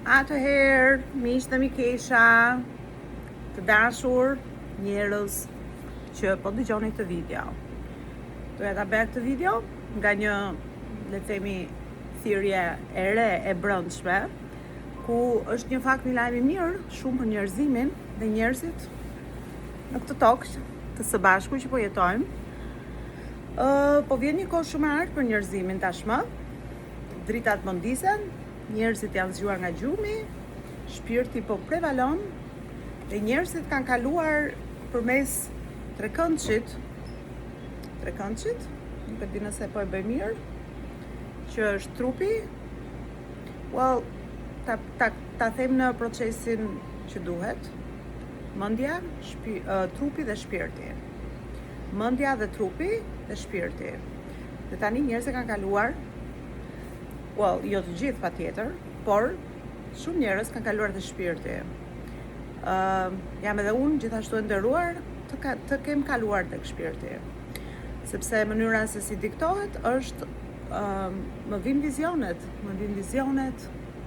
Atëherë, miq dhe mikesha, të dashur njerëz që po dëgjoni këtë video. Doja ta bëj këtë video nga një, le të themi, thirrje e re e brendshme, ku është një fakt një lajm i mirë shumë për njerëzimin dhe njerëzit në këtë tokë të së bashku që po jetojmë. Po vjen një kohë shumë e artë për njerëzimin tashmë. Dritat po ndisen, njerëzit janë zgjuar nga gjumi, shpirti po prevalon dhe njerëzit kanë kaluar përmes trekëndshit, nuk e di nëse po e bëj mirë, që është trupi. Ta them në procesin që duhet. Mendja, trupi dhe shpirti. Mendja dhe trupi dhe shpirti. Dhe tani njerëzit kanë kaluar, jo të gjithë patjetër, por shumë njerëz kanë kaluar dhe shpirti. Jam edhe unë gjithashtu e nderuar të kem kaluar tek shpirti. Sepse mënyra se si diktohet është më vijnë vizionet,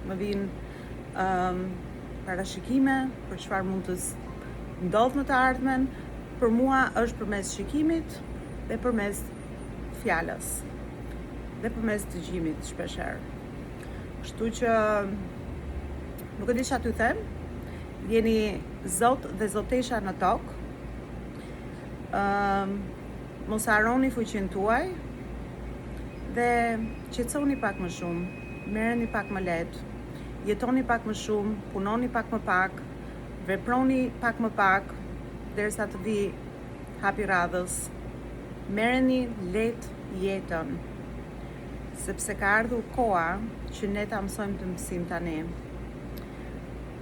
më vijnë parashikime për çfarë mund të ndodh në të ardhmen. Për mua është përmes shikimit dhe përmes fjalës dhe përmes dëgjimit shpeshherë. Kështu që nuk e di çfarë t'ju them. Jeni zot dhe zotesha në tokë. Mos harroni fuqinë tuaj dhe qetësoni pak më shumë, merreni pak më lehtë, jetoni pak më shumë, punoni pak më pak, veproni pak më pak, derisa të vi hapi radhës. Merreni lehtë jetën, sepse ka ardhur koha që ne ta mësojmë të mësim tani.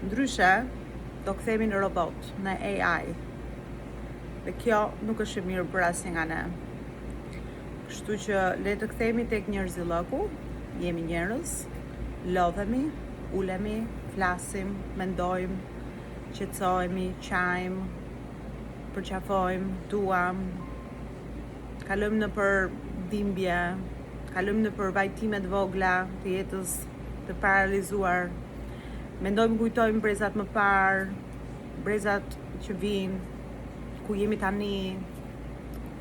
Ndryshe, do kthehemi në robot, në AI. Dhe kjo nuk është e mirë për asnjë nga ne. Kështu që le të kthehemi tek njerëzillëku, jemi njerëz, lodhemi, ulemi, flasim, mendojmë, qetësohemi, qajmë, përqafojmë, duam, kalojmë në për dhimbje, kalojmë në për vajtime të vogla të jetës të paralizuar, mendojmë, kujtojmë brezat më parë, brezat që vinë, ku jemi tani,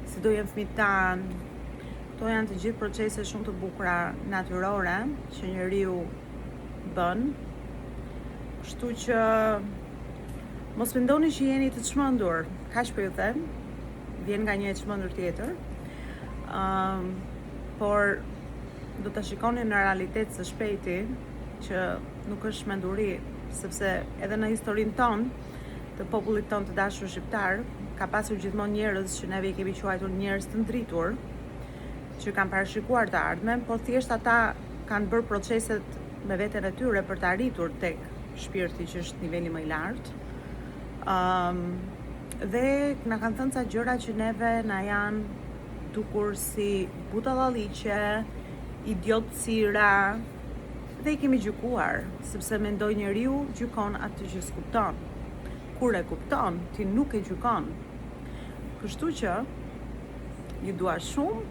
si do jenë fëmijët tanë. Këto janë të gjithë procese shumë të bukura natyrore që njeriu bën. Kështu që mos mendoni që jeni të çmendur, kaq po ju them, vjen nga një e çmendur tjetër. Por do ta shikoni në realitet së shpejti që nuk është menduri, sepse edhe në historinë tonë të popullit tonë të dashur shqiptar, ka pasur gjithmonë njerëz që neve i kemi quajtur njerëz të ndritur, që kanë parashikuar të ardhmen, por thjesht ata kanë bërë proceset me veten e tyre për të arritur tek shpirti, që është niveli më i lartë. Dhe na kanë thënë ca gjëra që neve na janë dukur si butallaliqe, idiotësira, dhe i kemi gjykuar, sepse mendoj njeriu gjykon atë që s'kupton. Kur e kupton, ti nuk e gjykon. Kështu që ju dua shumë,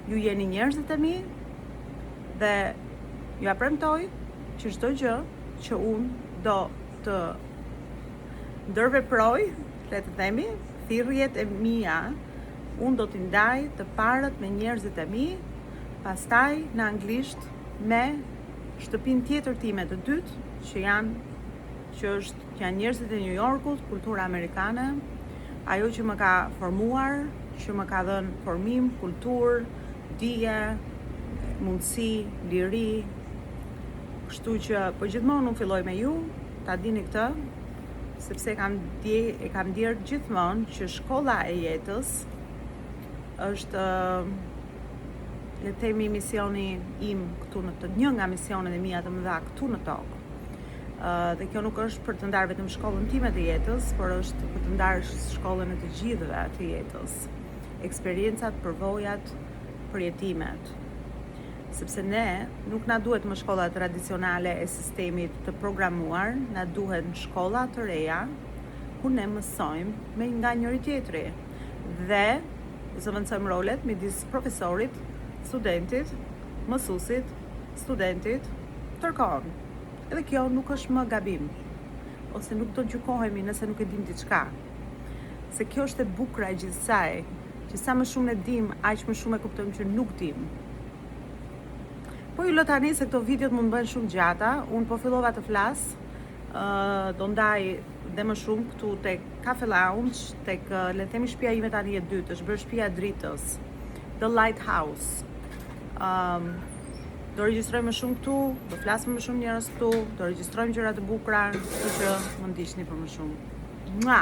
ju jeni njerëzit e mi dhe ju premtoj që çdo gjë që unë do të ndërveproj, le të themi, thirrjet e mia, unë do t'i ndaj të parët me njerëzit e mi, pastaj në anglisht me shtëpinë tjetër time të dytë, që janë njerëzit e New Yorkut, kultura amerikane, ajo që më ka formuar, që më ka dhënë formim, kulturë, dije, mundësi, liri. Kështu që po gjithmonë unë filloj me ju, ta dini këtë, sepse e kam ndjerë gjithmonë që shkolla e jetës është, le të themi, misioni im këtu një nga misionet e mia të mëdha këtu në tokë. Dhe kjo nuk është për të ndarë vetëm shkollën time të jetës, por është për të ndarë shkollën e të gjithëve të jetës. Eksperiencat, përvojat, përjetimet. Sepse ne nuk na duhet më shkolla tradicionale e sistemit të programuar, na duhen shkolla të reja, ku ne mësojmë me nga njëri tjetri. Dhe zëvendësojmë rolet midis profesorit, studentit, mësuesit, studentit, tërkohën. Edhe kjo nuk është më gabim, ose nuk do gjykohemi nëse nuk e dim diçka. Se kjo është e bukura e gjithsej, që sa më shumë e dim, aq më shumë e kuptojmë që nuk dim. Po ju lë tani se këto videot mund bëhen shumë gjata, unë po fillova të flas, do ndaj dhe më shumë këtu tek Cafe Lounge, tek le të themi shtëpia ime tani e dytë, është bërë shtëpia e dritës, The Lighthouse. Do regjistrojmë më shumë këtu, do flasim më shumë njerëz këtu, do regjistrojmë gjëra të bukura, kështu që më ndiqni për më shumë. Mua!